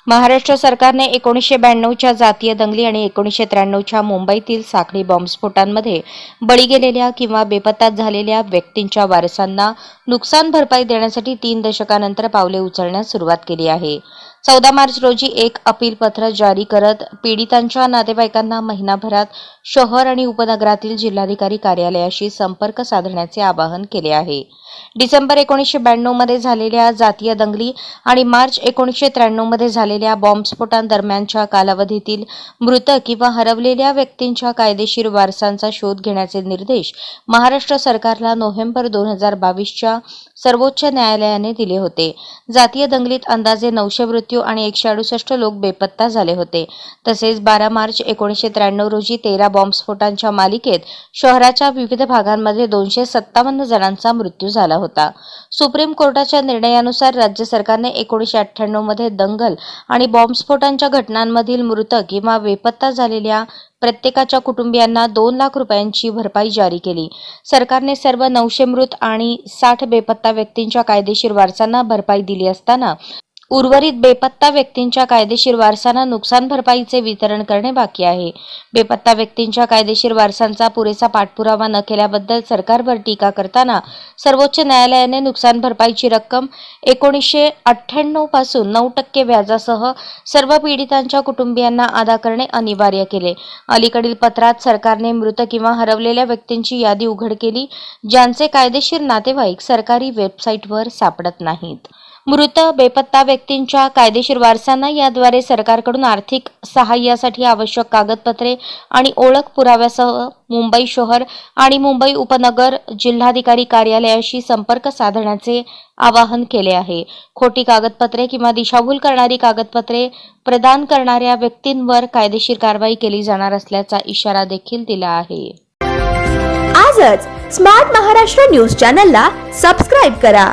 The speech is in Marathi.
महाराष्ट्र सरकारने 1992च्या जातीय दंगली आणि 1993च्या मुंबईतील साखळी बॉम्बस्फोटांमध्ये बळी गेलेल्या किंवा बेपत्ता झालेल्या व्यक्तींच्या वारसांना नुकसान भरपाई देण्यासाठी 3 दशकानंतर पावले उचलण्यास सुरुवात केली आहे। 14 मार्च रोजी एक अपील पत्र जारी करत पीडितांच्या नातेवाईकांना महिनाभरात शहर आणि उपनगरातील जिल्हाधिकारी कार्यालयाशी संपर्क साधण्याचे आवाहन केले आहे। डिसेंबर 1992 मध्ये झालेल्या जातीय दंगली आणि मार्च 1993 मध्ये झालेल्या बॉम्बस्फोटांदरम्यानच्या कालावधीतील मृत किंवा हरवलेल्या व्यक्तींच्या कायदेशीर वारसांचा शोध घेण्याचे निर्देश महाराष्ट्र सरकारला नोव्हेंबर 2022च्या सर्वोच्च न्यायालयाने दिले होते। जातीय दंगलीत अंदाजे 900 मृत्यू आणि 168 लोक बेपत्ता झाले होते। तसेच 12 मार्च 1993 रोजी 13 बॉम्बस्फोटांच्या मालिकेत शहराच्या विविध भागांमध्ये 257 जणांचा मृत्यू झाला होता। सुप्रीम कोर्टाच्या निर्णयानुसार राज्य सरकारने 1998 मध्ये दंगल आणि बॉम्बस्फोटांच्या घटनांमधील मृत किंवा बेपत्ता झालेल्या प्रत्येकाच्या कुटुंबियांना 2 लाख रुपयांची भरपाई जारी केली। सरकारने सर्व 900 मृत आणि 60 बेपत्ता व्यक्तींच्या कायदेशीर वारसांना भरपाई दिली असताना उर्वरित बेपत्ता व्यक्तींच्या कायदेशीर वारसांना नुकसान भरपाईचे वितरण करणे बाकी आहे। बेपत्ता व्यक्तींच्या कायदेशीर वारसांचा पुरेसा पाठपुरावा न केल्याबद्दल सरकारवर टीका करताना सर्वोच्च न्यायालयाने नुकसान भरपाईची रक्कम 1998 पासून 9% व्याजासह सर्व पीडितांच्या कुटुंबियांना अदा करणे अनिवार्य केले। अलीकडील पत्रात सरकारने मृत किंवा हरवलेल्या व्यक्तींची यादी उघड केली, ज्यांचे कायदेशीर नातेवाईक सरकारी वेबसाईटवर सापडत नाहीत। मृत बेपत्ता व्यक्तींच्या कायदेशीर वारसांना याद्वारे सरकारकडून आर्थिक सहाय्यासाठी आवश्यक कागदपत्रे आणि ओळख पुराव्यासह मुंबई शहर आणि मुंबई उपनगर जिल्हाधिकारी कार्यालयाशी संपर्क साधण्याचे आवाहन केले आहे। खोटी कागदपत्रे किंवा दिशाभूल करणारी कागदपत्रे प्रदान करणाऱ्या व्यक्तींवर कायदेशीर कारवाई केली जाणार असल्याचा इशारा देखील दिला आहे। आजच स्मार्ट महाराष्ट्र न्यूज चॅनलला सबस्क्राइब करा।